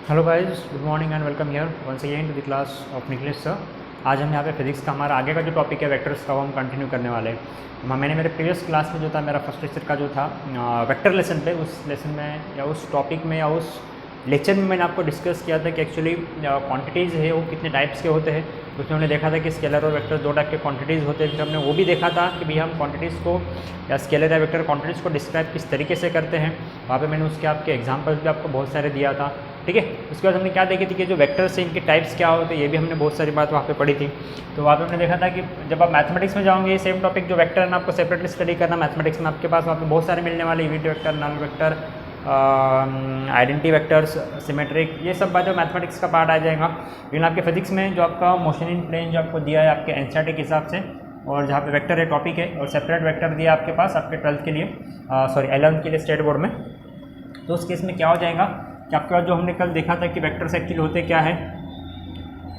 Hello guys, good morning and welcome here once again to the class of Nikhilesh sir. आज हम यहाँ पे physics का हमारा आगे का जो टॉपिक है वेक्टर्स का, वो हम कंटिन्यू करने वाले हैं। मैंने मेरे प्रीवियस क्लास में जो था, मेरा फर्स्ट लेक्चर का जो था वेक्टर लेसन पे, उस लेसन में या उस टॉपिक में या उस लेक्चर में मैंने आपको डिस्कस किया था कि एक्चुअली क्वांटिटीज़ है वो कितने टाइप्स के होते हैं। उसमें हमने देखा था कि स्केलर और वेक्टर दो टाइप के क्वांटिटीज़ होते हैं। फिर हमने वो भी देखा था कि भैया हम क्वांटिटीज़ को या स्केलर या वेक्टर क्वांटिटीज़ को डिस्क्राइब किस तरीके से करते हैं। वहाँ पे मैंने उसके आपके एग्जांपल्स भी आपको बहुत सारे दिया था, ठीक है। उसके बाद हमने क्या देखी थी कि जो वेक्टर्स हैं इनके टाइप्स क्या होते हैं, ये भी हमने बहुत सारी बात वहाँ पे पढ़ी थी। तो वहाँ पे हमने देखा था कि जब आप मैथमेटिक्स में जाओगे, सेम टॉपिक जो वेक्टर है ना, आपको सेपरेटली स्टडी करना मैथमेटिक्स में, आपके पास वहाँ पे बहुत सारे मिलने वाले, unit vector, null vector, identity vectors, symmetric, ये सब बात जो मैथमेटिक्स का पार्ट आ जाएगा। लेकिन आपके फिजिक्स में जो आपका मोशन इन प्लेन जो आपको दिया है आपके एनसीईआरटी के हिसाब से, और जहाँ पे वेक्टर है टॉपिक है, और सेपरेट वेक्टर दिया आपके पास आपके 12th के लिए, सॉरी 11th के लिए स्टेट बोर्ड में। तो उस केस में क्या हो जाएगा कि आपके पास जो हमने कल देखा था कि वेक्टर्स एक्चुअली होते क्या है,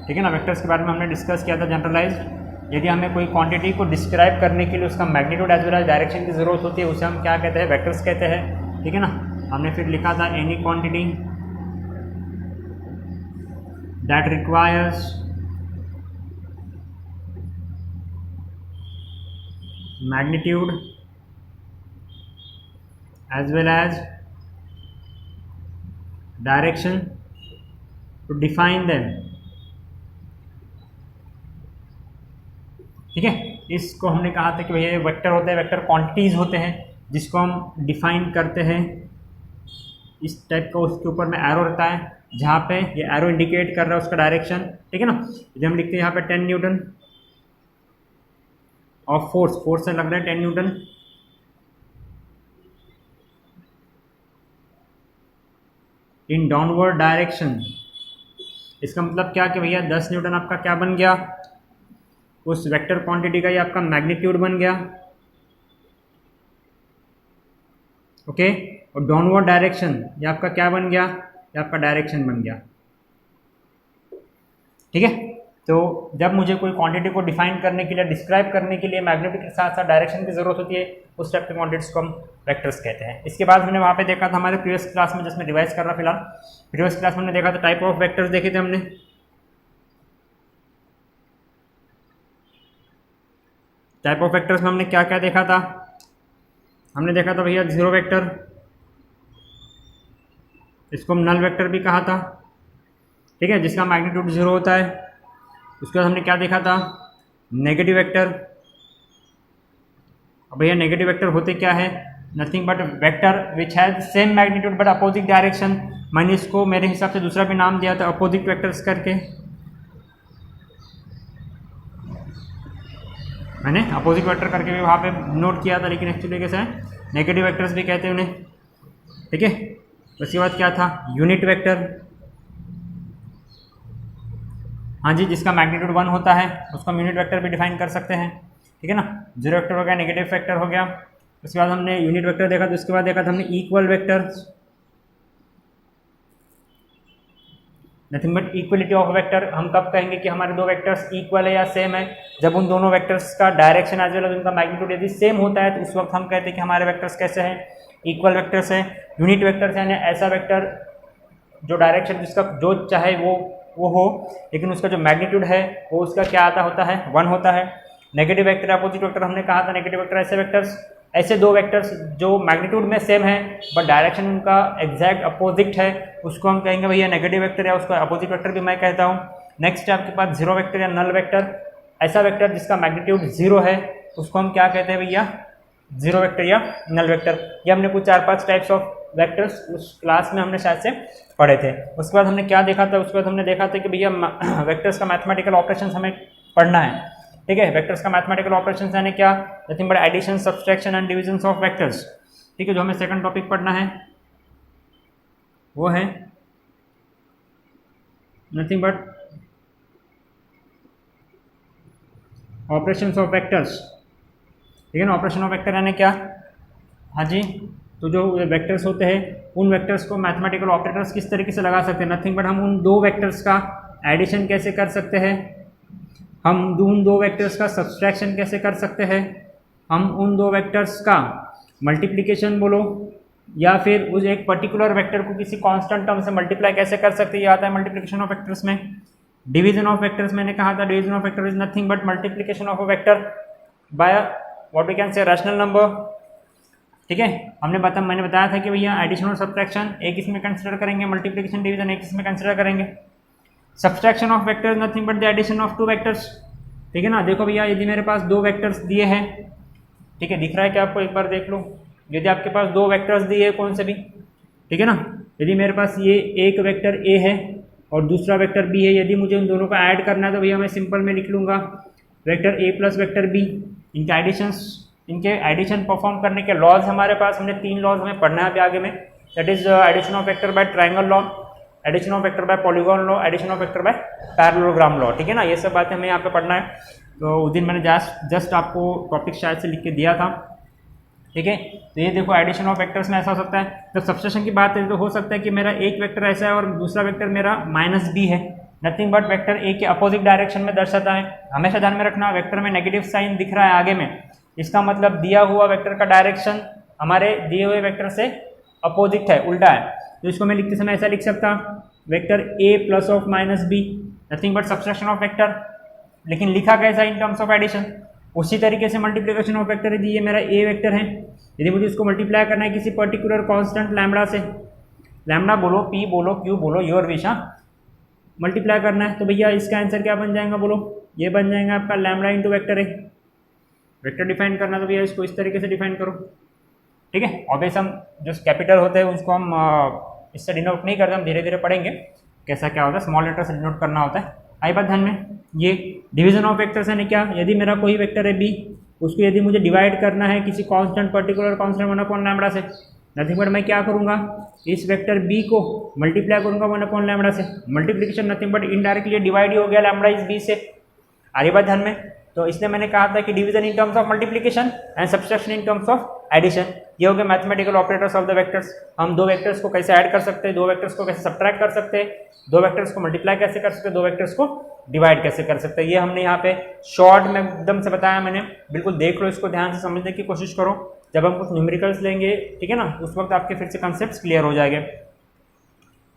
ठीक है ना। वेक्टर्स के बारे में हमने डिस्कस किया था जनरलाइज्ड। यदि हमें कोई क्वांटिटी को डिस्क्राइब करने के लिए उसका magnitude as well as direction की जरूरत होती है, उसे हम क्या कहते हैं, वेक्टर्स कहते हैं, ठीक है ना। हमने फिर लिखा था any quantity that requires magnitude as well as direction to define them, ठीक है। इसको हमने कहा था कि भैया वेक्टर होते हैं, वेक्टर क्वांटिटीज होते हैं जिसको हम डिफाइन करते हैं इस टाइप का। उसके ऊपर में एरो रहता है, जहाँ पे ये एरो इंडिकेट कर रहा है उसका डायरेक्शन, ठीक है ना। यदि हम लिखते हैं यहाँ पे 10 न्यूटन ऑफ फोर्स, फोर्स से लग रहा है 10 न्यूटन इन डाउनवर्ड डायरेक्शन, इसका मतलब क्या कि भैया 10 न्यूटन आपका क्या बन गया, उस वेक्टर क्वांटिटी का ये आपका मैग्नीट्यूड बन गया, ओके। और डाउनवर्ड डायरेक्शन ये आपका क्या बन गया, ये आपका डायरेक्शन बन गया, ठीक है। तो जब मुझे कोई क्वांटिटी को डिफाइन करने के लिए, डिस्क्राइब करने के लिए मैग्नीट्यूड के साथ साथ डायरेक्शन की जरूरत होती है, उस टाइप के क्वांटिटीज को हम वेक्टर्स कहते हैं। इसके बाद हमने वहाँ पे देखा था हमारे प्रीवियस क्लास में, जिसमें रिवाइज कर रहा फिलहाल, प्रीवियस क्लास में हमने देखा था टाइप ऑफ वेक्टर्स देखे थे हमने। टाइप ऑफ वेक्टर्स में हमने क्या क्या देखा था, हमने देखा था भैया जीरो वेक्टर, इसको हम नल वेक्टर भी कहा था, ठीक है, जिसका मैग्नीट्यूड जीरो होता है। उसके बाद हमने क्या देखा था, नेगेटिव वेक्टर। अब भैया नेगेटिव वेक्टर होते क्या है, nothing but vector which has same magnitude but opposite direction. मैंने इसको मेरे हिसाब से दूसरा भी नाम दिया था, अपोजिट वेक्टर्स करके। मैंने अपोजिट वेक्टर करके भी वहाँ पे नोट किया था, लेकिन एक्चुअली कैसे है, नेगेटिव वेक्टर्स भी कहते हैं उन्हें, ठीक है। उसके बाद क्या था, यूनिट वेक्टर, हाँ जी, जिसका मैग्नीट्यूड 1 होता है उसको हम यूनिट वेक्टर भी डिफाइन कर सकते हैं, ठीक है ना। जीरो वेक्टर हो गया, नेगेटिव वेक्टर हो गया। उसके बाद हमने यूनिट वेक्टर देखा, तो उसके बाद देखा था हमने equal vector, nothing but equality of vector. हम कब कहेंगे कि हमारे दो वेक्टर्स इक्वल है या सेम है, जब उन दोनों वेक्टर्स का डायरेक्शन एज वेल एज उनका मैग्नीट्यूड यदि सेम होता है, तो उस वक्त हम कहते हैं कि हमारे वेक्टर्स कैसे हैं, इक्वल वेक्टर्स हैं। यूनिट वेक्टर्स यानी ऐसा वेक्टर जो डायरेक्शन जिसका जो चाहे वो हो, लेकिन उसका जो मैग्नीट्यूड है वो उसका क्या आता होता है, 1 होता है। नेगेटिव वेक्टर, अपोजिट वेक्टर हमने कहा था, नेगेटिव वेक्टर ऐसे वेक्टर्स, ऐसे दो वेक्टर्स जो मैग्नीट्यूड में सेम है बट डायरेक्शन उनका एग्जैक्ट अपोजिट है, उसको हम कहेंगे भैया नेगेटिव वेक्टर, या उसको अपोजिट वेक्टर भी मैं कहता हूँ। नेक्स्ट है आपके पास जीरो वेक्टर या नल वेक्टर, ऐसा वेक्टर जिसका मैग्नीट्यूड 0 है, उसको हम क्या कहते हैं भैया, जीरो वेक्टर या नल वेक्टर। ये हमने कुछ 4-5 टाइप्स ऑफ वेक्टर्स उस क्लास में हमने शायद से पढ़े थे। उसके बाद हमने क्या देखा था, उसके बाद हमने देखा था कि भैया वेक्टर्स का मैथमेटिकल ऑपरेशंस हमें पढ़ना है, ठीक है। वेक्टर्स का मैथमेटिकल ऑपरेशंस यानी क्या, nothing but addition, subtraction and division of vectors, ठीक है। जो हमें सेकंड टॉपिक पढ़ना है वो है nothing but operations of vectors, ठीक है ना। ऑपरेशन ऑफ वेक्टर यानी क्या, हाँ जी, तो जो वेक्टर्स होते हैं उन वेक्टर्स को मैथमेटिकल ऑपरेटर्स किस तरीके से लगा सकते हैं, नथिंग बट हम उन दो वेक्टर्स का एडिशन कैसे कर सकते हैं, हम उन दो वेक्टर्स का सब्सट्रैक्शन कैसे कर सकते हैं, हम उन दो वेक्टर्स का मल्टीप्लिकेशन बोलो या फिर उस एक पर्टिकुलर वेक्टर को किसी कांस्टेंट टर्म से मल्टीप्लाई कैसे कर सकते हैं, ये आता है मल्टीप्लिकेशन ऑफ वेक्टर्स में। डिवीजन ऑफ वेक्टर्स मैंने कहा था, division of vector is nothing but multiplication of a vector by what we can say rational number. ठीक है, मैंने बताया था कि भैया एडिशन और सब्ट्रैक्शन एक इसमें कंसिडर करेंगे, मल्टीप्लिकेशन डिवीजन एक इसमें कंसिडर करेंगे। Subtraction of vector is nothing but the addition of two vectors. ठीक है ना, देखो भैया यदि मेरे पास दो वेक्टर्स दिए हैं, ठीक है, दिख रहा है कि आपको, एक बार देख लो, यदि आपके पास दो वेक्टर्स दिए कौन से भी, ठीक है ना, यदि मेरे पास ये एक वेक्टर ए है और दूसरा वेक्टर बी है, यदि मुझे उन दोनों का ऐड करना है तो भैया मैं सिंपल में लिख लूँगा vector A plus vector B. इनके एडिशन परफॉर्म करने के लॉज हमारे पास, हमने 3 लॉज हमें पढ़ना है अभी आगे में, that is addition of vector by triangle law, addition of vector by polygon law, addition of vector by parallelogram law. ठीक है ना, ये सब बातें हमें यहाँ पे पढ़ना है। तो उस दिन मैंने जस्ट आपको टॉपिक शायद से लिख के दिया था। ठीक है, तो ये देखो एडिशन ऑफ वेक्टर्स में ऐसा हो सकता है, जब सब्स्टिट्यूशन की बात है तो हो सकता है कि मेरा एक वेक्टर ऐसा है और दूसरा वेक्टर मेरा माइनस बी है, नथिंग बट वेक्टर ए के अपोजिट डायरेक्शन में दर्शाता है। हमेशा ध्यान में रखना, वेक्टर में नेगेटिव साइन दिख रहा है आगे में, इसका मतलब दिया हुआ वेक्टर का डायरेक्शन हमारे दिए हुए वेक्टर से अपोजिट है, उल्टा है। तो इसको मैं लिखते समय ऐसा लिख सकता, vector A plus of minus B, nothing but subtraction of vector, लेकिन लिखा कैसा, इन टर्म्स ऑफ एडिशन। उसी तरीके से मल्टीप्लिकेशन ऑफ वेक्टर, यदि ये मेरा ए वेक्टर है, यदि मुझे इसको मल्टीप्लाई करना है किसी पर्टिकुलर कांस्टेंट लैम्बडा से, लैम्बडा बोलो, पी बोलो, क्यू बोलो, योर विश, मल्टीप्लाई करना है, तो भैया इसका आंसर क्या बन जाएगा, बोलो, ये बन जाएगा आपका lambda into vector A. Vector define करना तो भैया इसको इस तरीके से डिफाइन करो। ठीक है, ऑब्वियस हम जो कैपिटल होते हैं उसको हम इससे डिनोट नहीं करते, हम धीरे धीरे पढ़ेंगे कैसा क्या होता है, स्मॉल लेटर से डिनोट करना होता है। आई बात ध्यान में। ये डिवीजन ऑफ वेक्टर्स है क्या, यदि मेरा कोई वेक्टर है बी, उसको यदि मुझे डिवाइड करना है किसी कांस्टेंट पर्टिकुलर कांस्टेंट 1/λ से, नथिंग बट मैं क्या करूँगा, इस वेक्टर बी को मल्टीप्लाई करूँगा 1/λ से। Multiplication nothing but indirectly divide ही हो गया लैम्बडा इस बी से। आगे बात ध्यान में। तो इसलिए मैंने कहा था कि division in terms of multiplication and subtraction in terms of addition, ये हो गए mathematical operators of the vectors. हम दो वेक्टर्स को कैसे ऐड कर सकते हैं, दो वेक्टर्स को कैसे सब्ट्रैक्ट कर सकते हैं, दो वेक्टर्स को मल्टीप्लाई कैसे कर सकते हैं, दो वेक्टर्स को डिवाइड कैसे कर सकते हैं, ये हमने यहाँ पे शॉर्ट में एकदम से बताया मैंने। बिल्कुल देख लो, इसको ध्यान से समझने की कोशिश करो। जब हम कुछ न्यूमेरिकल्स लेंगे, ठीक है ना, उस वक्त आपके फिर से कॉन्सेप्ट्स क्लियर हो जाएंगे।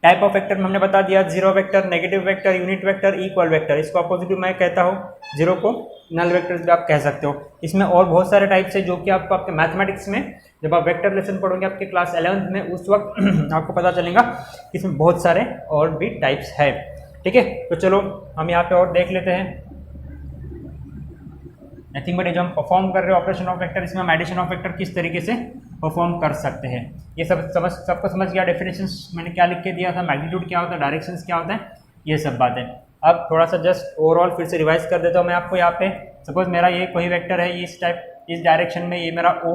टाइप ऑफ वेक्टर में हमने बता दिया, zero vector, negative vector, unit vector, equal vector. इसको अपोजिट मैं कहता हूँ, जीरो को नल वेक्टर्स भी आप कह सकते हो। इसमें और बहुत सारे टाइप्स है जो कि आपको आपके मैथमेटिक्स में जब आप वेक्टर लेसन पढ़ोगे आपके क्लास 11th में, उस वक्त आपको पता चलेगा कि इसमें बहुत सारे और भी टाइप्स है। ठीक है, तो चलो हम यहाँ पे और देख लेते हैं। नथिंग बट जो हम परफॉर्म कर रहे हैं ऑपरेशन ऑफ वेक्टर, इसमें हम एडिशन ऑफ वेक्टर किस तरीके से परफॉर्म कर सकते हैं, ये सबको समझ गया। डेफिनेशंस मैंने क्या लिख के दिया था, मैग्नीट्यूड क्या होता है, डायरेक्शंस क्या होता है, ये सब बातें। अब थोड़ा सा जस्ट ओवरऑल फिर से रिवाइज कर देता हूँ मैं आपको। यहाँ पे सपोज मेरा ये कोई वेक्टर है, इस टाइप, इस डायरेक्शन में, ये मेरा ओ,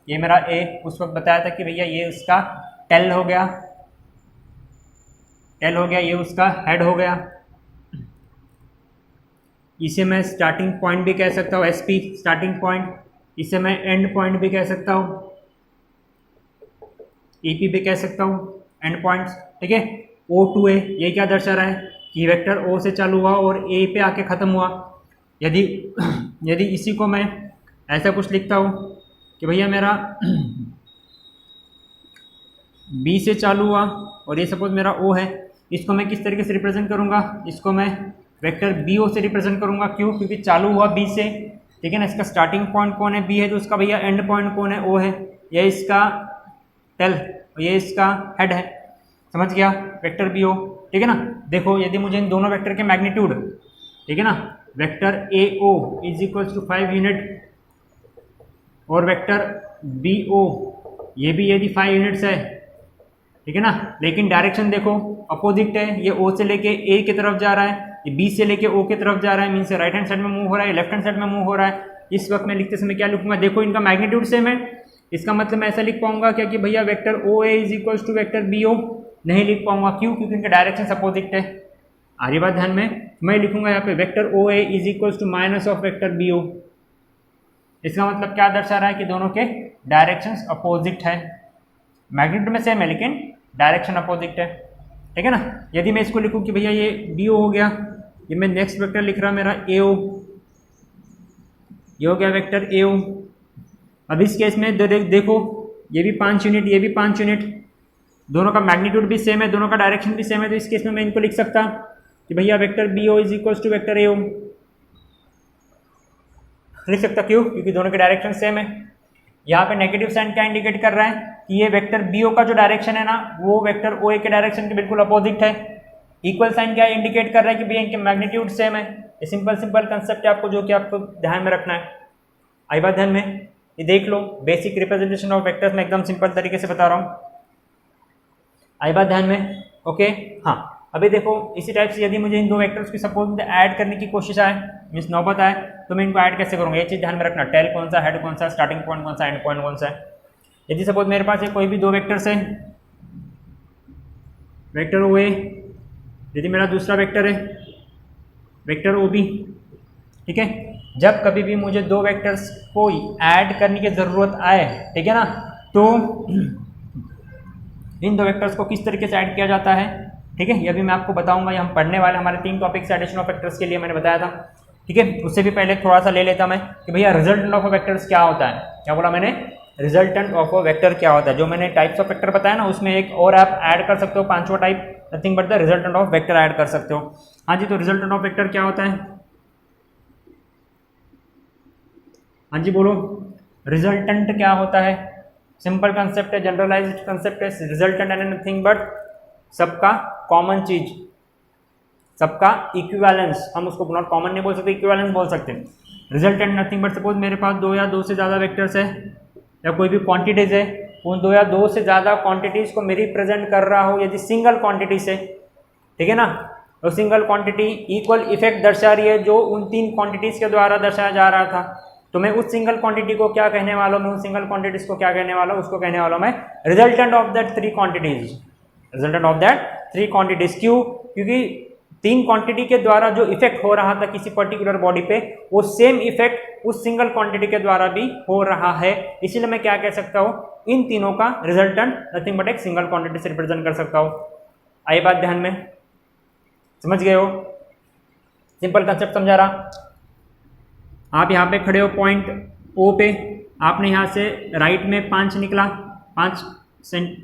ये मेरा ए। उस वक्त बताया था कि भैया ये उसका टेल हो गया, टेल हो गया, ये उसका हेड हो गया। इसे मैं स्टार्टिंग पॉइंट भी कह सकता हूँ, एसपी स्टार्टिंग पॉइंट। इसे मैं एंड पॉइंट भी कह सकता हूँ, ईपी भी कह सकता हूँ, एंड पॉइंट्स। ठीक है, ओ टू ए, ये क्या दर्शा रहा है कि वेक्टर ओ से चालू हुआ और ए पे आके ख़त्म हुआ। यदि इसी को मैं ऐसा कुछ लिखता हूँ कि भैया मेरा बी से चालू हुआ और ये सपोज मेरा ओ है, इसको मैं किस तरीके से रिप्रेजेंट करूँगा, इसको मैं वेक्टर बी ओ से रिप्रेजेंट करूँगा। क्यों, क्योंकि चालू हुआ बी से, ठीक है ना। इसका स्टार्टिंग पॉइंट कौन है, बी है, तो उसका भैया एंड पॉइंट कौन है, ओ है। ये इसका टेल और ये इसका हेड है, समझ गया, वेक्टर बी ओ। ठीक है ना। देखो यदि मुझे इन दोनों वेक्टर के मैग्नीट्यूड, ठीक है ना, vector A O is equals to 5 unit और वेक्टर बी ओ ये भी यदि 5 यूनिट्स है, ठीक है ना, लेकिन डायरेक्शन देखो अपोजिट है। ये ओ से लेके ए की तरफ जा रहा है, ये बी से लेके ओ की तरफ जा रहा है, मीन से राइट हैंड साइड में मूव हो रहा है, लेफ्ट हैंड साइड में मूव हो रहा है। इस वक्त मैं लिखते समय क्या लिखूंगा, देखो इनका मैग्नीट्यूड सेम है, इसका मतलब मैं ऐसा लिख पाऊंगा क्या कि भैया vector O A is equals to vector B O, नहीं लिख पाऊंगा। क्यों, क्योंकि इनका डायरेक्शन अपोजिट है। आगे बात ध्यान में, मैं लिखूंगा यहाँ पे vector O A is equals to minus of vector B O. इसका मतलब क्या दर्शा रहा है कि दोनों के डायरेक्शंस अपोजिट है। मैग्नीट्यूड में सेम है लेकिन डायरेक्शन अपोजिट है, ठीक है ना। यदि मैं इसको लिखूं कि भैया ये बी ओ हो गया, ये मैं नेक्स्ट वेक्टर लिख रहा मेरा ए ओ, ये हो गया वेक्टर ए ओ। अब इस केस में देखो ये भी 5 यूनिट, ये भी 5 यूनिट, दोनों का मैग्नीट्यूड भी सेम है, दोनों का डायरेक्शन भी सेम है, तो इस केस में मैं इनको लिख सकता कि भैया vector B O is equals to vector A O, लिख सकता। क्यों? क्योंकि दोनों के डायरेक्शन सेम है। यहाँ पे नेगेटिव साइन क्या इंडिकेट कर रहा है कि ये वेक्टर बी ओ का जो डायरेक्शन है ना वो वेक्टर ओ ए के डायरेक्शन के बिल्कुल अपोजिट है। इक्वल साइन क्या इंडिकेट कर रहा है कि भैया इनके मैग्नीट्यूड सेम है। ये सिंपल कंसेप्ट है आपको, जो कि आपको ध्यान में रखना है। आई बात ध्यान में? ये देख लो, बेसिक रिप्रेजेंटेशन ऑफ वेक्टर्स में एकदम सिंपल तरीके से बता रहा हूँ। आई बात ध्यान में? ओके हाँ, अभी देखो इसी टाइप से यदि मुझे इन दो वेक्टर्स की सपोज ऐड करने की कोशिश आए, मीन्स नौबत आए, तो मैं इनको ऐड कैसे करूँगा, ये चीज़ ध्यान में रखना। टेल कौन सा, हेड कौन सा, स्टार्टिंग पॉइंट कौन सा, एंड पॉइंट कौन सा है। यदि सपोज मेरे पास कोई भी दो वेक्टर्स है, वेक्टर ओ ए, यदि मेरा दूसरा वेक्टर है वेक्टर ओ बी, ठीक है। जब कभी भी मुझे दो वेक्टर्स को ऐड करने की ज़रूरत आए, ठीक है ना, तो इन दो वेक्टर्स को किस तरीके से ऐड किया जाता है, ठीक है, ये भी मैं आपको बताऊंगा। ये हम पढ़ने वाले हमारे 3 टॉपिक्स एडिशन ऑफ वेक्टर्स के लिए मैंने बताया था, ठीक है। उससे भी पहले थोड़ा सा ले लेता मैं कि भैया रिजल्टेंट ऑफ अ वेक्टर्स क्या होता है। क्या बोला मैंने? रिजल्टेंट ऑफ अ वेक्टर क्या होता है। जो मैंने टाइप्स ऑफ वेक्टर बताया ना, उसमें एक और आप ऐड कर सकते हो, 5वां type, nothing but the resultant of vector add कर सकते हो। हाँ जी, तो रिजल्टेंट ऑफ वेक्टर क्या होता है? हाँ जी बोलो, रिजल्टेंट क्या होता है? सिंपल कंसेप्ट है, जनरलाइज्ड कंसेप्ट है। रिजल्टेंट एंड नथिंग बट सबका कॉमन चीज, सबका इक्विवेलेंस। हम उसको नॉट कॉमन नहीं बोल सकते, इक्विवेलेंस बोल सकते हैं। रिजल्टेंट नथिंग बट सपोज मेरे पास 2 या 2 से ज़्यादा वेक्टर्स है या कोई भी क्वांटिटीज है, उन 2 या 2 से ज़्यादा क्वांटिटीज को मैं रिप्रेजेंट कर रहा हूँ यदि सिंगल क्वांटिटी से, ठीक है ना। तो सिंगल क्वांटिटी इक्वल इफेक्ट दर्शा रही है जो उन 3 क्वांटिटीज के द्वारा दर्शाया जा रहा था, तो मैं उस सिंगल क्वांटिटी को क्या कहने वाला हूँ, मैं उन सिंगल क्वांटिटीज को क्या कहने वाला हूँ, उसको कहने वाला हूँ मैं resultant of that 3 quantities. Resultant of that 3 quantities. क्यों? क्योंकि 3 क्वांटिटी के द्वारा जो इफेक्ट हो रहा था किसी पर्टिकुलर बॉडी पे, वो सेम इफेक्ट उस सिंगल क्वांटिटी के द्वारा भी हो रहा है। इसीलिए मैं क्या कह सकता हूँ, इन तीनों का रिजल्टेंट नथिंग बट एक सिंगल क्वांटिटी से रिप्रेजेंट कर सकता हूँ। आई बात ध्यान में? समझ गए हो? सिंपल कंसेप्ट समझा रहा। आप यहाँ पे खड़े हो पॉइंट ओ पे, आपने यहाँ से राइट में 5 निकला, 5 सेंट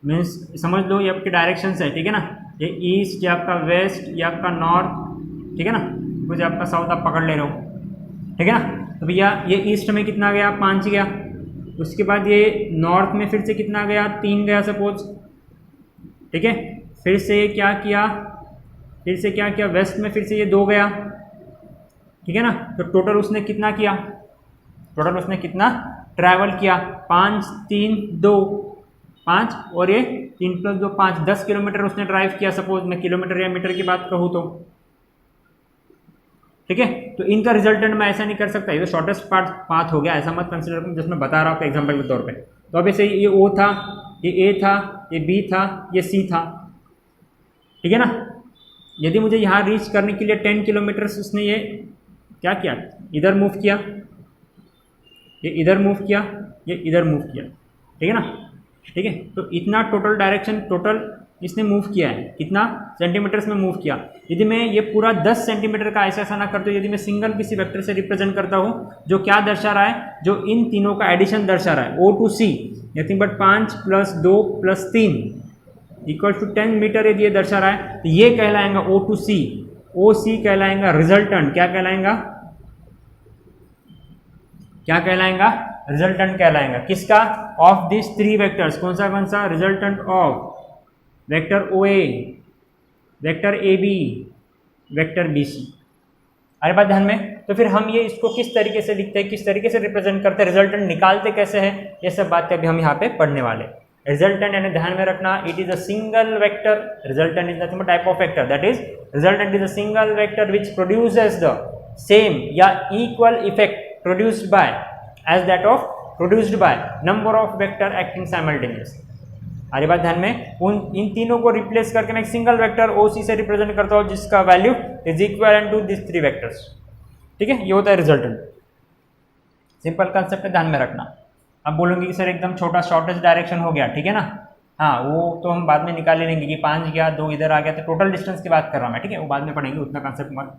मीन्स समझ लो ये आपके डायरेक्शन है, ठीक है ना। ये ईस्ट, ये आपका वेस्ट, ये आपका नॉर्थ, ठीक है ना, कुछ आपका साउथ आप पकड़ ले रहे हो, ठीक है ना। तो भैया ये ईस्ट में कितना गया? 5 गया। उसके बाद ये नॉर्थ में फिर से कितना गया? 3 गया सपोज, ठीक है। फिर से क्या किया, फिर से क्या किया, वेस्ट में फिर से ये 2 गया, ठीक है ना। तो टोटल उसने कितना किया, टोटल उसने कितना ट्रैवल किया? 5 3 2 5 और ये 3 + 2 5, 10 किलोमीटर उसने ड्राइव किया। सपोज मैं किलोमीटर या मीटर की बात कहूँ तो, ठीक है। तो इनका रिजल्टेंट मैं ऐसा नहीं कर सकता, ये तो शॉर्टेस्ट पाथ हो गया, ऐसा मत कंसिडर करो, जिसमें बता रहा हूँ आपको एग्जाम्पल के तौर पे। तो अब ऐसे ये ओ था, ये ए था, ये बी था, ये सी था, ठीक है ना। यदि मुझे यहाँ रीच करने के लिए 10 किलोमीटर उसने ये क्या किया, इधर मूव किया, ये इधर मूव किया, ये इधर मूव किया, ठीक है ना, ठीक है। तो इतना टोटल डायरेक्शन टोटल इसने मूव किया है, कितना सेंटीमीटर्स में मूव किया। यदि मैं ये पूरा 10 सेंटीमीटर का ऐसा ना करता हूँ, यदि मैं सिंगल किसी वेक्टर से रिप्रेजेंट करता हूँ जो क्या दर्शा रहा है, जो इन तीनों का एडिशन दर्शा रहा है, O to C, nothing but 5 + 2 + 3 = 10 metre यदि ये दर्शा रहा है, तो ये कहलाएगा O to C। OC कहलाएगा रिजल्टेंट। क्या कहलाएगा? क्या कहलाएगा? रिजल्टेंट कहलाएगा। किसका? Of this 3 vectors. कौन सा? Resultant of vector OA, vector AB, vector BC। अरे बात ध्यान में? तो फिर हम ये इसको किस तरीके से लिखते हैं, किस तरीके से रिप्रेजेंट करते हैं, रिजल्टेंट निकालते कैसे हैं, ये सब बातें अभी हम यहाँ पे पढ़ने वाले। रिजल्टेंट यानी ध्यान में रखना, it is a single vector. Resultant is nothing but type of vector, that is resultant is a single vector which produces the same या equal effect produced by as that of produced by number of vector acting simultaneously। अरे बात ध्यान में? इन तीनों को replace करके मैं एक सिंगल वेक्टर OC से रिप्रेजेंट करता हूँ जिसका value is equal to this 3 vectors, ठीक है। ये होता है रिजल्टेंट। सिंपल कंसेप्ट ध्यान में रखना। अब बोलूँगी कि सर एकदम छोटा शॉर्टेस्ट डायरेक्शन हो गया, ठीक है ना। हाँ, वो तो हम बाद में निकाल लेंगे कि 5 गया, 2 इधर आ गया, तो टोटल डिस्टेंस की बात कर रहा हूँ मैं, ठीक है। वो बाद में पढ़ेंगे, उतना कंसेप्ट मत,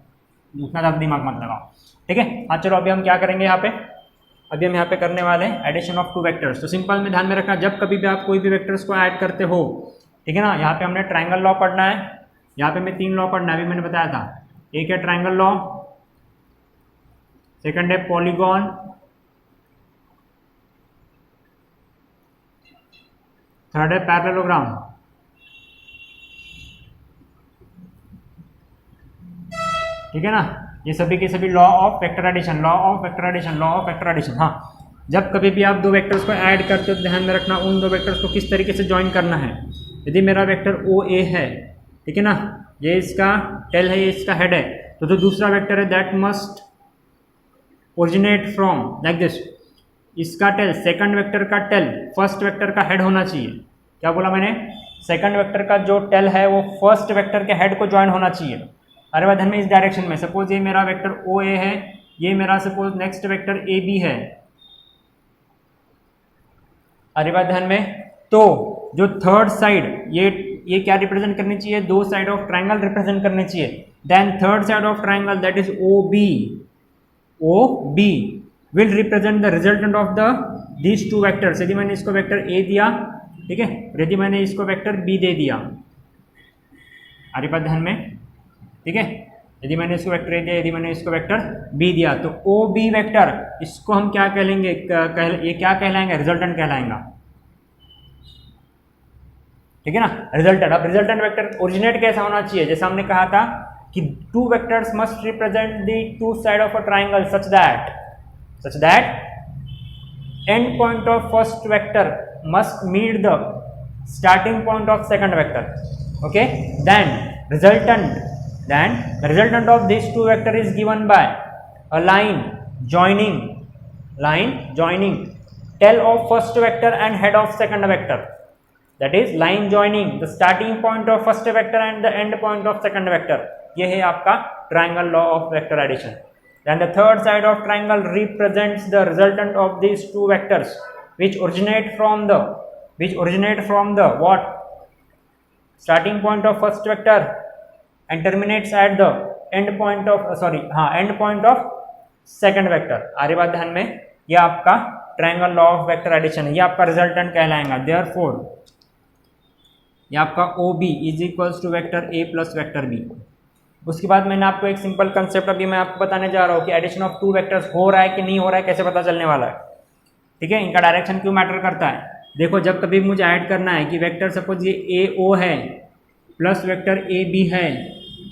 उतना ज़्यादा दिमाग मत लगाओ, ठीक है। हाँ चलो अभी हम क्या करेंगे यहाँ पे, अभी हम यहाँ पे करने वाले हैं एडिशन ऑफ टू वेक्टर्स। तो सिंपल में ध्यान में रखना, जब कभी भी आप कोई भी वेक्टर्स को ऐड करते हो, ठीक है ना, यहाँ पे हमने ट्रायंगल लॉ पढ़ना है, यहाँ पे मैं 3 लॉ पढ़ना है, अभी मैंने बताया था। एक है ट्रायंगल लॉ, सेकंड है पॉलीगॉन, थर्ड है पैरेललोग्राम। ठीक है ना, ये सभी के सभी law of vector addition, law of vector addition, law of vector addition. हाँ, जब कभी भी आप दो वेक्टर्स को ऐड करते हो तो ध्यान में रखना उन दो वेक्टर्स को किस तरीके से ज्वाइन करना है। यदि मेरा वेक्टर ओ ए है, ठीक है ना, ये इसका टेल है, ये इसका हेड है, तो जो दूसरा वेक्टर है that must originate from like this, इसका टेल सेकंड वेक्टर का टेल फर्स्ट वेक्टर का हेड होना चाहिए। क्या बोला मैंने? सेकंड वेक्टर का जो टेल है वो फर्स्ट वेक्टर के हेड को ज्वाइन होना चाहिए। अरे बात ध्यान में, इस डायरेक्शन में सपोज ये मेरा वेक्टर ओ ए है, ये मेरा suppose next vector A B है। अरे बात ध्यान में, तो जो थर्ड साइड ये क्या रिप्रेजेंट करनी चाहिए? दो साइड ऑफ ट्रायंगल रिप्रेजेंट करनी चाहिए। Then third side of triangle that is O B will represent the resultant of the these two vectors. यदि मैंने इसको वेक्टर ए दिया, ठीक है, यदि मैंने इसको वेक्टर बी दे दिया, अरे बात ध्यान में, ठीक है, यदि मैंने इसको वेक्टर ए दिया, यदि मैंने इसको वेक्टर बी दिया, तो ओ बी वेक्टर, इसको हम क्या कहलेंगे? ये क्या कहलाएंगे? रिजल्टेंट कहलाएंगा। ठीक है ना, रिजल्टेंट। अब रिजल्टेंट वेक्टर ओरिजिनेट कैसा होना चाहिए? जैसा हमने कहा था कि two vectors must represent the two side of a triangle such that end point of first vector must meet the starting point of second vector. Okay, then the resultant of these two vector is given by a line joining tail of first vector and head of second vector. That is line joining the starting point of first vector and the end point of second vector. ये है आपका triangle law of vector addition. Then the third side of triangle represents the resultant of these two vectors which originate from the what? Starting point of first vector and terminates at the end point of second vector। आरी बात ध्यान में, यह आपका triangle law of vector addition है, यह आपका resultant कहलाएगा। देयरफॉर यह आपका O B is equals to vector A plus vector B. उसके बाद मैंने आपको एक सिंपल कंसेप्ट अभी मैं आपको बताने जा रहा हूँ कि एडिशन ऑफ टू वेक्टर्स हो रहा है कि नहीं हो रहा है, कैसे पता चलने वाला है। ठीक है, इनका डायरेक्शन क्यों मैटर करता है? देखो, जब कभी मुझे ऐड करना है कि वेक्टर सपोज ये ए ओ है प्लस वेक्टर ए बी है,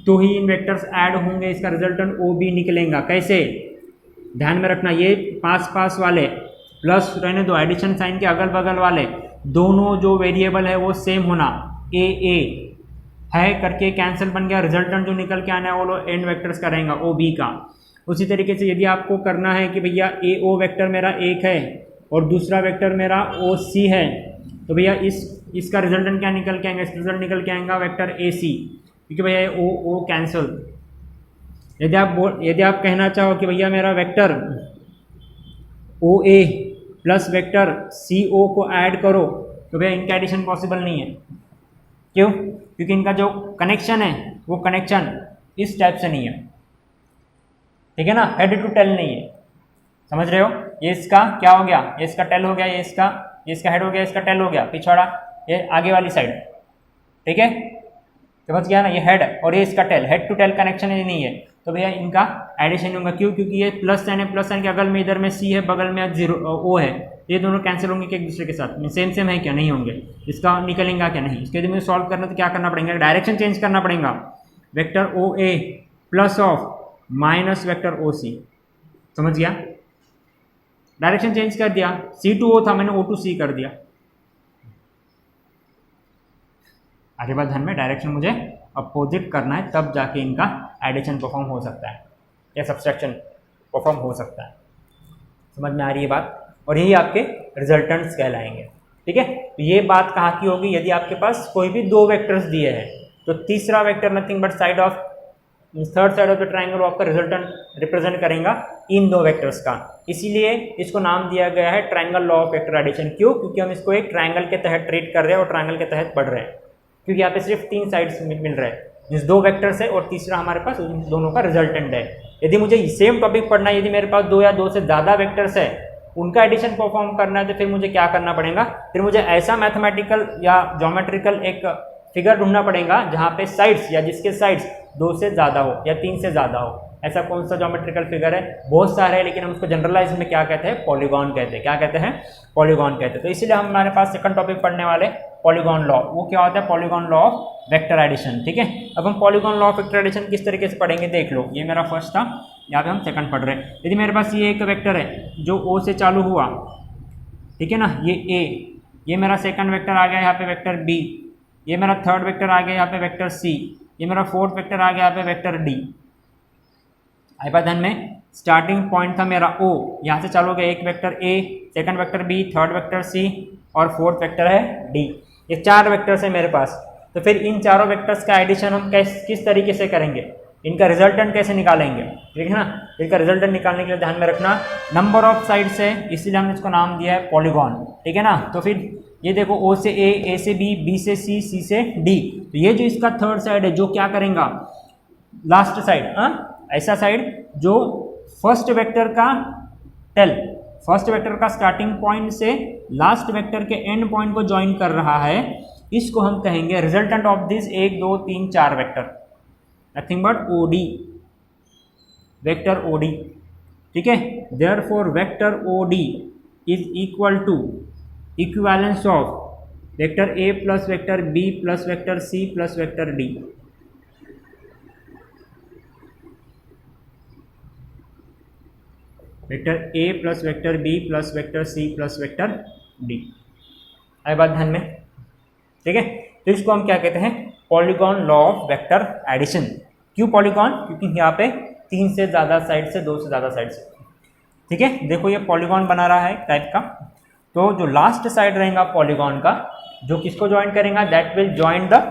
तो ही इन वेक्टर्स ऐड होंगे, इसका रिजल्टेंट ओ बी निकलेगा। कैसे? ध्यान में रखना, ये पास वाले प्लस रहने दो, एडिशन साइन के अगल बगल वाले दोनों जो वेरिएबल है वो सेम होना। ए है करके कैंसिल बन गया, रिजल्टेंट जो निकल के आना है वो एंड वेक्टर्स का रहेगा ओ बी का। उसी तरीके से यदि आपको करना है कि भैया ए ओ वेक्टर मेरा एक है और दूसरा वेक्टर मेरा ओ सी है, तो भैया इसका रिजल्टेंट क्या निकल के आएगा? इस रिजल्ट निकल के आएगा वेक्टर ए सी, क्योंकि भैया ओ कैंसिल। यदि आप कहना चाहो कि भैया मेरा vector O A plus vector सी ओ को ऐड करो, तो भैया इनका एडिशन पॉसिबल नहीं है। क्यों? क्योंकि इनका जो कनेक्शन है वो कनेक्शन इस टाइप से नहीं है। ठीक है ना, हेड टू टेल नहीं है। समझ रहे हो? ये इसका क्या हो गया? ये इसका टेल हो गया, ये इसका हेड हो गया, इसका टेल हो गया, पिछवाड़ा ये आगे वाली साइड। ठीक है, समझ गया ना? ये हेड और ये इसका tail, head to tell connection ये नहीं है, तो भैया इनका एडिशन होगा। क्यों? क्योंकि ये प्लस साइन है, प्लस साइन के अगल में इधर में सी है, बगल में जीरो ओ है, ये दोनों कैंसिल होंगे कि एक दूसरे के साथ सेम है क्या? नहीं होंगे। इसका निकलेगा क्या? नहीं। इसके लिए मुझे सॉल्व करना तो क्या करना पड़ेगा? डायरेक्शन चेंज करना पड़ेगा। Vector O A plus of minus vector O C. समझ गया? डायरेक्शन चेंज कर दिया, सी टू ओ था, मैंने ओ टू सी कर दिया। आगे बात ध्यान में, डायरेक्शन मुझे अपोजिट करना है, तब जाके इनका एडिशन परफॉर्म हो सकता है या सब्सट्रैक्शन परफॉर्म हो सकता है। समझ में आ रही है बात? और यही आपके रिजल्टेंट्स कहलाएंगे। ठीक है, तो ये बात कहाँ की होगी? यदि आपके पास कोई भी दो वेक्टर्स दिए हैं, तो तीसरा vector nothing but third side of the triangle आपका रिजल्टेंट रिप्रेजेंट करेगा इन दो वेक्टर्स का। इसीलिए इसको नाम दिया गया है triangle law of vector addition. क्यों? क्योंकि हम इसको एक ट्राइंगल के तहत ट्रीट कर रहे हैं और ट्राइंगल के तहत पढ़ रहे हैं, क्योंकि यहाँ पे सिर्फ 3 साइड्स मिल रहे हैं, जिस दो वेक्टर्स है और तीसरा हमारे पास उन दोनों का रिजल्टेंट है। यदि मुझे सेम टॉपिक पढ़ना है, यदि मेरे पास 2 या 2 से ज़्यादा वेक्टर्स है, उनका एडिशन परफॉर्म करना है तो फिर मुझे क्या करना पड़ेगा, फिर मुझे ऐसा मैथमेटिकल या ज्योमेट्रिकल एक फिगर ढूंढना पड़ेगा जहाँ पे साइड्स या जिसके साइड्स 2 से ज़्यादा हो या 3 से ज़्यादा हो। ऐसा कौन सा ज्योमेट्रिकल फिगर है, बहुत सारे हैं, लेकिन हम उसको जनरलाइज में क्या कहते हैं, पॉलीगॉन कहते हैं। क्या कहते हैं, पॉलीगॉन कहते हैं। तो इसीलिए हमारे पास सेकंड टॉपिक पढ़ने वाले पॉलीगॉन लॉ। वो क्या होता है, polygon law of vector addition. ठीक है, अब हम polygon law of vector addition किस तरीके से पढ़ेंगे देख लो। ये मेरा फर्स्ट था, यहाँ पे हम सेकंड पढ़ रहे हैं। यदि मेरे पास ये एक वेक्टर है जो ओ से चालू हुआ, ठीक है ना, ये ए, ये मेरा सेकंड वेक्टर आ गया यहाँ पे वेक्टर बी, ये मेरा थर्ड वेक्टर आ गया यहाँ पे वेक्टर सी, ये मेरा फोर्थ वेक्टर आ गया यहाँ पे वेक्टर डी। आई बात ध्यान में, स्टार्टिंग पॉइंट था मेरा ओ, यहाँ से चालू हो गया एक vector A, second vector B, third vector C और फोर्थ वेक्टर है डी। ये 4 वेक्टर्स है मेरे पास। तो फिर इन चारों वेक्टर्स का एडिशन हम किस तरीके से करेंगे, इनका रिजल्टेंट कैसे निकालेंगे, ठीक है ना। इनका रिजल्टेंट निकालने के लिए ध्यान में रखना नंबर ऑफ साइड्स है, इसीलिए हमने इसको नाम दिया है पॉलीगॉन। ठीक है ना। तो फिर ये देखो ओ से ए से बी से सी से डी। तो ये जो इसका थर्ड साइड है जो क्या करेगा, लास्ट साइड, ऐसा साइड जो फर्स्ट वेक्टर का फर्स्ट वेक्टर का स्टार्टिंग पॉइंट से लास्ट वेक्टर के एंड पॉइंट को ज्वाइन कर रहा है, इसको हम कहेंगे resultant of this 1 2 3 4 vector, nothing but O D, vector O D. ठीक है, therefore vector O D is equal to equivalence of vector A plus vector B plus vector C plus vector D. Vector A plus vector B plus vector C plus vector D. आई बात ध्यान में, ठीक है। तो इसको हम क्या कहते हैं, polygon law of vector addition. क्यों पॉलीगॉन, क्योंकि यहाँ पे 3 से ज़्यादा साइड से, 2 से ज़्यादा साइड से। ठीक है, देखो ये पॉलीगॉन बना रहा है टाइप का। तो जो लास्ट साइड रहेगा पॉलीगॉन का, जो किसको ज्वाइन करेगा, that will join the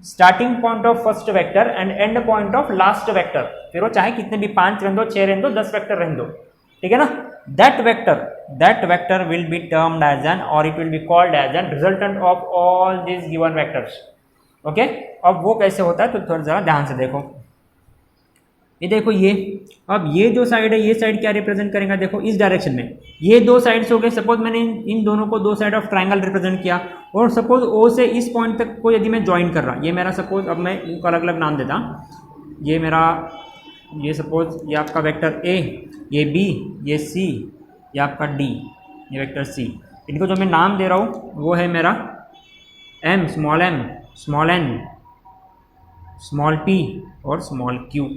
starting point of first vector and and point of last vector. फिर वो चाहे कितने भी 5 रहने दो, 6 रहने दो, 10 वेक्टर रहने दो, ठीक है ना। That vector will be termed as an, or it will be called as an resultant of all this given vectors. Okay, अब वो कैसे होता है तो थोड़ा ज़रा ध्यान से देखो। ये देखो ये, अब ये जो साइड है, ये साइड क्या रिप्रेजेंट करेगा, देखो इस डायरेक्शन में ये 2 साइड्स हो गए। सपोज मैंने इन दोनों को 2 साइड ऑफ ट्रायंगल रिप्रेजेंट किया, और सपोज ओ से इस पॉइंट तक को यदि मैं ज्वाइन कर रहा, ये मेरा सपोज, अब मैं इनको अलग अलग नाम देता, ये मेरा, ये सपोज ये आपका वेक्टर ए, ये बी, ये सी, ये आपका डी, ये वेक्टर सी। इनको जो मैं नाम दे रहा हूँ वो है मेरा M, small N, small P और स्मॉल क्यू।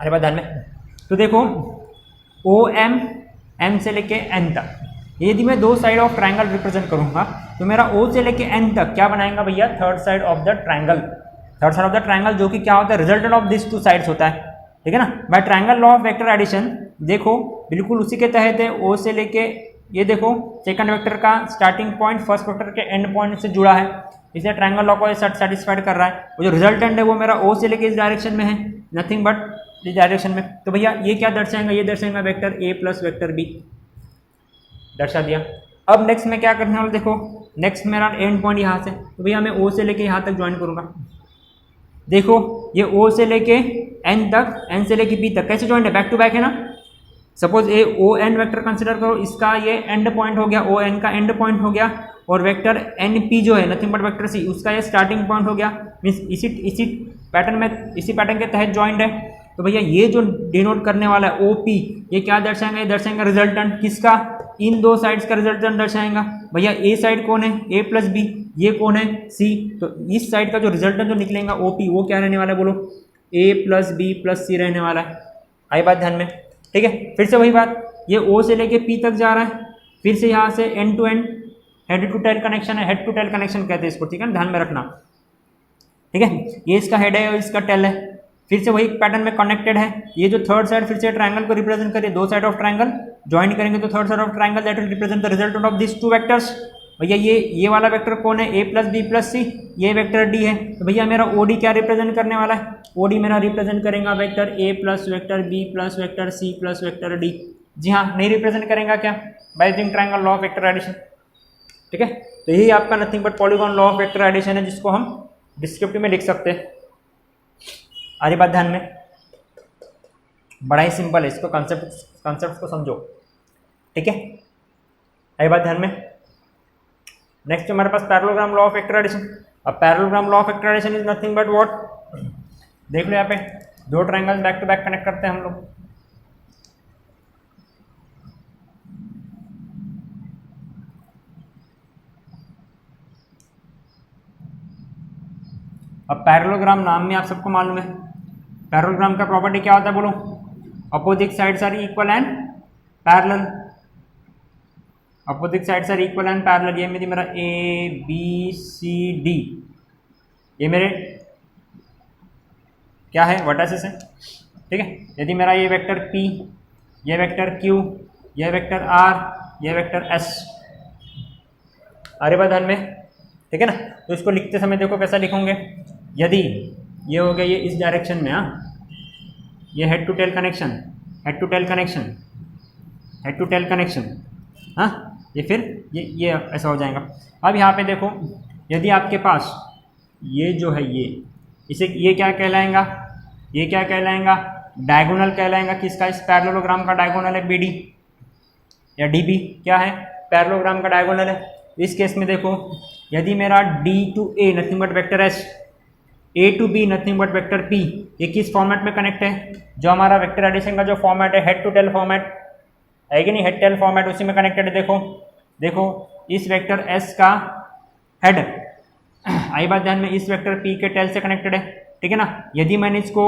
अरे बात ध्यान में, तो देखो ओ एम से लेके एन तक, यदि मैं 2 साइड ऑफ ट्रायंगल रिप्रेजेंट करूंगा तो मेरा ओ से लेके एन तक क्या बनाएगा भैया, third side of the triangle. Third side of the triangle जो कि क्या होता है, रिजल्टेंट ऑफ दिस 2 साइड्स होता है। ठीक है ना। By triangle law of vector addition देखो बिल्कुल उसी के तहत है। ओ से लेके ये देखो सेकंड वेक्टर का स्टार्टिंग पॉइंट फर्स्ट वेक्टर के एंड पॉइंट से जुड़ा है, इसलिए ट्रायंगल लॉ को सेटिस्फाइड कर रहा है। वो जो रिजल्टेंट है वो मेरा ओ से लेके इस डायरेक्शन में है, नथिंग बट इस डायरेक्शन में। तो भैया ये क्या दर्शाएगा, ये दर्शाएगा vector A plus vector B, दर्शा दिया। अब नेक्स्ट में क्या करने वाला, देखो नेक्स्ट मेरा एंड पॉइंट यहाँ से, तो भैया मैं ओ से लेके यहाँ तक ज्वाइन करूँगा। देखो ये ओ से लेके एन तक, एन से लेके पी तक कैसे ज्वाइन है, बैक टू बैक है ना। सपोज ए ओ एन वेक्टर कंसिडर करो, इसका ये एंड पॉइंट हो गया, ओ एन का एंड पॉइंट हो गया, और वेक्टर एन पी जो है नथिंग बट वेक्टर सी, उसका ये स्टार्टिंग पॉइंट हो गया। मीन्स इसी पैटर्न में, इसी पैटर्न के तहत ज्वाइंट है। तो भैया ये जो डिनोट करने वाला है ओ पी, ये क्या दर्शाएंगे, ये दर्शाएंगे रिजल्टेंट किसका, इन 2 साइड्स का रिजल्टेंट दर्शाएगा। भैया ए साइड कौन है, ए प्लस बी, ये कौन है, सी। तो इस साइड का जो रिजल्टेंट जो निकलेगा ओ पी, वो क्या रहने वाला है, बोलो ए प्लस बी प्लस सी रहने वाला है। आई बात ध्यान में, ठीक है। फिर से वही बात, ये ओ से लेके पी तक जा रहा है, फिर से यहाँ से end to end, head to tell connection head, to to tell कनेक्शन कहते हैं इसको, ठीक है, ध्यान में रखना। ठीक है, ये इसका हेड है और इसका टेल है, फिर से वही पैटर्न में कनेक्टेड है। ये जो थर्ड साइड फिर से ट्रायंगल को रिप्रेजेंट करिए, 2 साइड ऑफ ट्रायंगल ज्वाइन करेंगे तो third side of triangle that will represent the resultant of this 2 vectors. भैया ये वाला वेक्टर कौन है, ए प्लस बी प्लस सी, ये वेक्टर डी है। तो भैया मेरा ओडी क्या रिप्रेजेंट करने वाला है, ओडी मेरा रिप्रेजेंट करेगा vector A plus vector B plus vector C plus vector D. जी हाँ, नहीं रिप्रेजेंट करेगा क्या, by using triangle law of vector addition. ठीक है, तो यही आपका nothing but polygon law of vector addition है, जिसको हम डिस्क्रिप्टिव में लिख सकते हैं। आगे बात ध्यान में, बड़ा ही सिंपल है, इसको कंसेप्ट को समझो। ठीक है, आई बात ध्यान में। नेक्स्ट हमारे पास parallelogram law of vector addition. अब parallelogram law of vector addition is nothing but what, देख लो यहाँ पे दो triangle back to back connect करते हैं हम लोग। अब पैरेललोग्राम नाम में आप सबको मालूम है पैरेललोग्राम का प्रॉपर्टी क्या होता है, बोलो। Opposite sides are equal and parallel, opposite sides are equal and parallel. ये मेरा ए बी सी डी, ये मेरे क्या है, वर्टाइसेस है, ठीक है। यदि मेरा ये वेक्टर P, ये वेक्टर Q, ये वेक्टर R, ये वेक्टर S, अरे ध्यान में, ठीक है ना। तो इसको लिखते समय देखो कैसा लिखोगे, यदि ये हो गया ये इस डायरेक्शन में, ये head to tell connection, head to tell connection, head to tell connection, हाँ, ये फिर ये ऐसा हो जाएगा। अब यहाँ पे देखो, यदि आपके पास ये जो है इसे ये क्या कहलाएगा, ये क्या कहलाएगा, डायगोनल कहलाएगा। किसका, इस पैरेललोग्राम का डायगोनल है BD या DB, क्या है, पैरेललोग्राम का डायगोनल है। इस केस में देखो, यदि मेरा D to A nothing but vector S, A to B nothing but vector P, ये किस फॉर्मेट में कनेक्ट है, जो हमारा वेक्टर एडिशन का जो फॉर्मेट है हेड टू टेल फॉर्मेट है कि नहीं, हेड टेल फॉर्मेट, उसी में कनेक्टेड है। देखो देखो इस वेक्टर S का हेड, आई बात ध्यान में, इस वेक्टर P के टेल से कनेक्टेड है, ठीक है ना। यदि मैंने इसको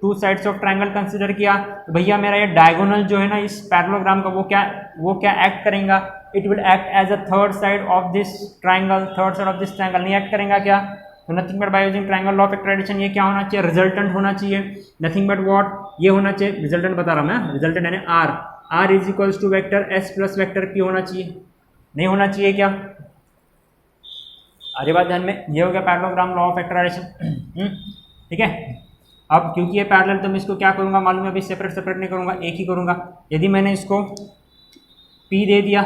to sides of triangle consider किया तो भैया मेरा ये डायगोनल जो है ना इस पैरेललोग्राम का, वो क्या एक्ट करेगा, it will act as a third side of this triangle, third side of this triangle. नहीं एक्ट करेगा क्या, तो nothing but by using triangle law of vector addition ये क्या होना चाहिए, रिजल्टेंट होना चाहिए। नथिंग बट व्हाट, ये होना चाहिए, रिजल्टेंट बता रहा हूँ मैं, रिजल्टेंट यानी R is equals to vector S plus vector P होना चाहिए, नहीं होना चाहिए क्या, अरे बात ध्यान में। ये हो गया parallelogram law of vector addition, ठीक है। अब क्योंकि ये पैरेलल तो मैं इसको क्या करूंगा मालूम है, अभी सेपरेट नहीं करूंगा, एक ही करूंगा। यदि मैंने इसको P दे दिया,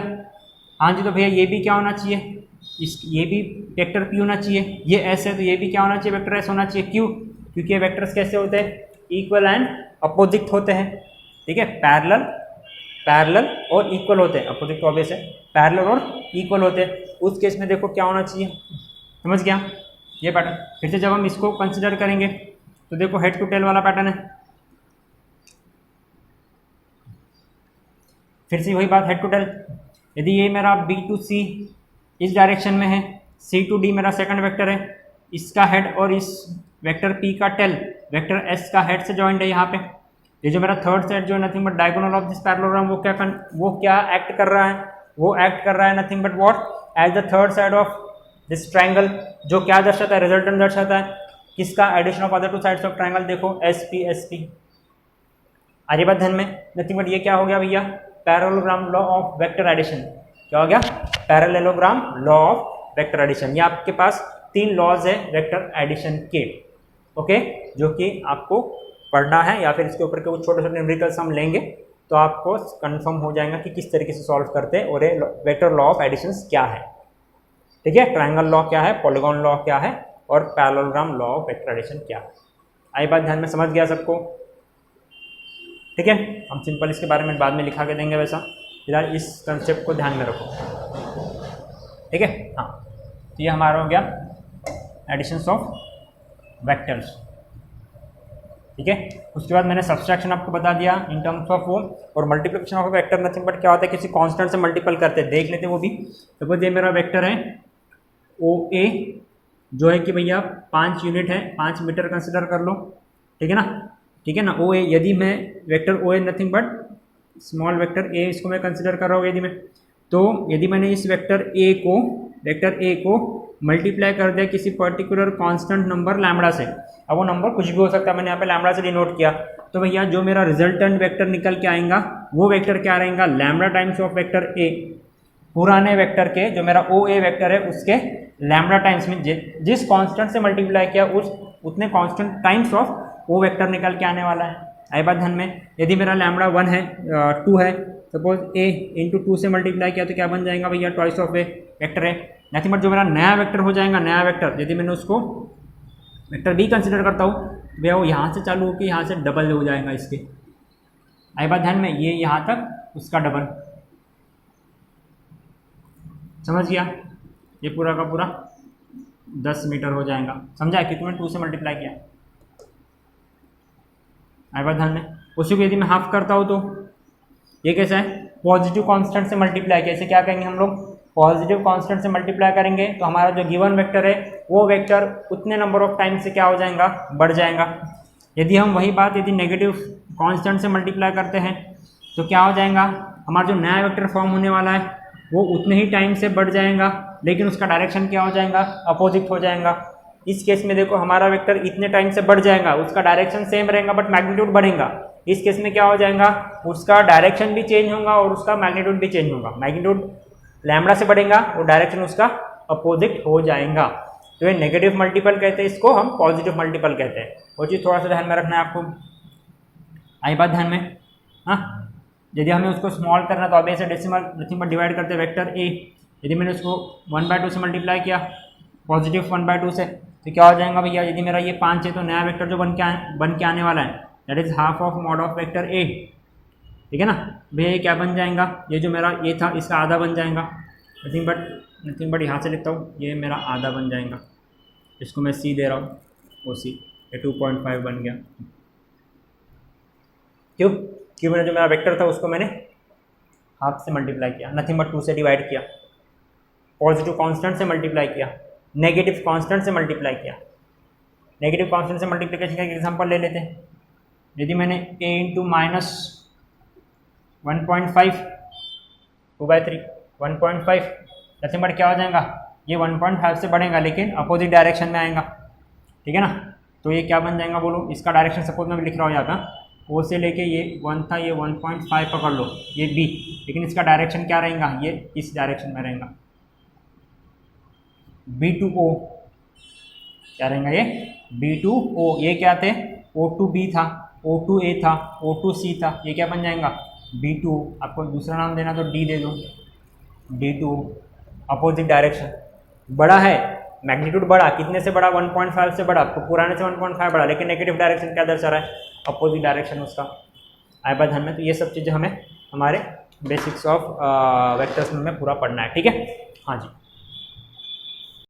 हाँ जी, तो भैया ये भी क्या होना चाहिए, ये भी वेक्टर P होना चाहिए। ये S है तो ये भी क्या होना चाहिए, वेक्टर S होना चाहिए। क्यों, क्योंकि ये वेक्टर्स कैसे होते हैं, इक्वल एंड अपोजिट होते हैं, ठीक है। पैरेलल और इक्वल होते हैं, अपोजिट ऑब्वियस है, पैरेलल और इक्वल होते हैं। उस केस में देखो क्या होना चाहिए, समझ गया ये पैटर्न। फिर से जब हम इसको कंसिडर करेंगे तो देखो हेड टू टेल वाला पैटर्न है, फिर से वही बात, हेड टू टेल। यदि ये मेरा B to C इस डायरेक्शन में है, C to D मेरा सेकंड वेक्टर है, इसका हेड और इस वेक्टर P का टेल वेक्टर S का हेड से जॉइंट है यहाँ पे। ये जो मेरा थर्ड साइड जो है nothing but diagonal of this parallelogram, वो क्या एक्ट कर रहा है, वो एक्ट कर रहा है nothing but what, as the third side of this triangle, जो क्या दर्शाता है, रिजल्टेंट दर्शाता है किसका, addition of other two sides of triangle. देखो SP आगे बात ध्यान में, नथिंग बट ये क्या हो गया भैया, parallelogram law of vector addition. क्या हो गया, parallelogram law of vector addition. ये आपके पास 3 लॉज है वेक्टर एडिशन के, ओके, जो कि आपको पढ़ना है, या फिर इसके ऊपर के कुछ छोटे छोटे न्यूमेरिकल्स हम लेंगे तो आपको कंफर्म हो जाएगा कि किस तरीके से सॉल्व करते हैं और ये वेक्टर लॉ ऑफ एडिशंस क्या है, ठीक है। ट्रायंगल लॉ क्या है, पॉलीगॉन लॉ क्या है, और parallelogram law of vector addition क्या है। आई बात ध्यान में, समझ गया सबको, ठीक है। हम सिंपल इसके बारे में बाद में लिखा के देंगे, वैसा फिलहाल इस कंसेप्ट को ध्यान में रखो, ठीक है। हाँ, तो ये हमारा हो गया एडिशंस ऑफ वेक्टर्स, ठीक है। उसके बाद मैंने सब्सट्रैक्शन आपको बता दिया इन टर्म्स ऑफ वो, और multiplication of vector nothing but क्या होता है, किसी कांस्टेंट से मल्टीपल करते हैं, देख लेते हैं वो भी। सपोज ये मेरा वेक्टर है OA, जो है कि भैया 5 यूनिट है, 5 मीटर कंसिडर कर लो, ठीक है ना, ठीक है ना। OA, यदि मैं vector OA nothing but small vector A इसको मैं कंसिडर कर रहा हूँ, यदि मैंने इस वेक्टर A को मल्टीप्लाई कर दिया किसी पर्टिकुलर कांस्टेंट नंबर लैम्बडा से, अब वो नंबर कुछ भी हो सकता है, मैंने यहाँ पे लैम्बडा से डिनोट किया, तो भैया जो मेरा रिजल्टेंट वेक्टर निकल के आएगा वो वेक्टर क्या रहेगा, lambda times of vector A, पुराने वेक्टर के जो मेरा OA वेक्टर है उसके लैम्बडा टाइम्स में जिस कांस्टेंट से मल्टीप्लाई किया उतने कांस्टेंट टाइम्स ऑफ वो वेक्टर निकल के आने वाला है। आई बात ध्यान में, यदि मेरा लैम्बडा 1 है 2 है, सपोज A इंटू 2 से मल्टीप्लाई किया तो क्या बन जाएगा भैया, ट्वाइस ऑफ ए वेक्टर है। नथिंग बट जो मेरा नया वेक्टर हो जाएगा, नया वेक्टर यदि मैंने उसको वेक्टर B कंसिडर करता हूँ भैया, वो यहाँ से चालू होकर यहाँ से डबल हो जाएगा इसके। आई बात ध्यान में, ये यहाँ तक उसका डबल, समझ गया? ये पूरा का पूरा 10 मीटर हो जाएगा, समझा? क्योंकि मैंने 2 से मल्टीप्लाई किया। आए बात ध्यान में? उसी को यदि मैं हाफ करता हूँ तो ये कैसा है? पॉजिटिव कांस्टेंट से मल्टीप्लाई। कैसे क्या करेंगे हम लोग? पॉजिटिव कांस्टेंट से मल्टीप्लाई करेंगे तो हमारा जो गिवन वेक्टर है वो वेक्टर उतने नंबर ऑफ टाइम से क्या हो जाएगा? बढ़ जाएगा। यदि हम वही बात यदि नेगेटिव कांस्टेंट से मल्टीप्लाई करते हैं तो क्या हो जाएगा? हमारा जो नया वेक्टर फॉर्म होने वाला है वो उतने ही टाइम से बढ़ जाएगा, लेकिन उसका डायरेक्शन क्या हो जाएगा? अपोजिट हो जाएगा। इस केस में देखो हमारा वेक्टर इतने टाइम से बढ़ जाएगा, उसका डायरेक्शन सेम रहेगा बट मैग्नीट्यूड बढ़ेगा। इस केस में क्या हो जाएगा? उसका डायरेक्शन भी चेंज होगा और उसका मैग्नीट्यूड भी चेंज होगा। मैग्नीट्यूड लैम्बडा से बढ़ेगा और डायरेक्शन उसका अपोजिट हो जाएगा। तो ये नेगेटिव मल्टीपल कहते हैं, इसको हम पॉजिटिव मल्टीपल कहते हैं। वो चीज़ थोड़ा सा ध्यान में रखना है आपको। आई बात ध्यान में? हाँ, यदि हमें उसको स्मॉल करना तो अब ऐसे डेसिमल नथिंग बट डिवाइड करते हैं वेक्टर ए। यदि मैंने उसको 1/2 से मल्टीप्लाई किया, पॉजिटिव 1/2 से, तो क्या हो जाएगा भैया? यदि मेरा ये 5 है तो नया वेक्टर जो बन के आने वाला है that is half of mod of vector ए। ठीक है ना भैया? ये क्या बन जाएगा? ये जो मेरा ये था इसका आधा बन जाएगा। नथिंग बट यहाँ से लिखता हूँ, ये मेरा आधा बन जाएगा। इसको मैं सी दे रहा हूँ, वो सी, ये 2.5 बन गया। क्यों? क्यों? मैंने जो मेरा वेक्टर था उसको मैंने हाफ से मल्टीप्लाई किया, नथिंग बट 2 से डिवाइड किया, पॉजिटिव कांस्टेंट से मल्टीप्लाई किया, नेगेटिव कांस्टेंट से मल्टीप्लाई किया। नेगेटिव कांस्टेंट से मल्टीप्लिकेशन का एक एग्जांपल ले लेते हैं। यदि मैंने a into minus 1.5 2/3 1.5, nothing but क्या हो जाएगा? ये 1.5 से बढ़ेगा लेकिन अपोजिट डायरेक्शन में आएगा। ठीक है ना? तो ये क्या बन जाएगा बोलो? इसका डायरेक्शन सपोज मैं लिख रहा हूँ यहाँ पर, ओ से लेके ये 1 था, ये 1.5 पकड़ लो, ये b, लेकिन इसका डायरेक्शन क्या रहेगा? ये इस डायरेक्शन में रहेगा। B2O क्या रहेगा? ये B2O। ये क्या थे? O2B था, O2A था, O2C था, ये क्या बन जाएगा? B2। आपको दूसरा नाम देना तो D दे दो, D2। अपोजिट डायरेक्शन बड़ा है, मैग्नीट्यूड बढ़ा, कितने से बढ़ा? 1.5 से बढ़ा, तो पुराने से 1.5 बढ़ा, लेकिन नेगेटिव डायरेक्शन क्या दर्शा रहा है? अपोजिट डायरेक्शन उसका। आए बात ध्यान में? तो ये सब चीज़ें हमें हमारे बेसिक्स ऑफ वेक्टर्स में पूरा पढ़ना है। ठीक है? हाँ जी।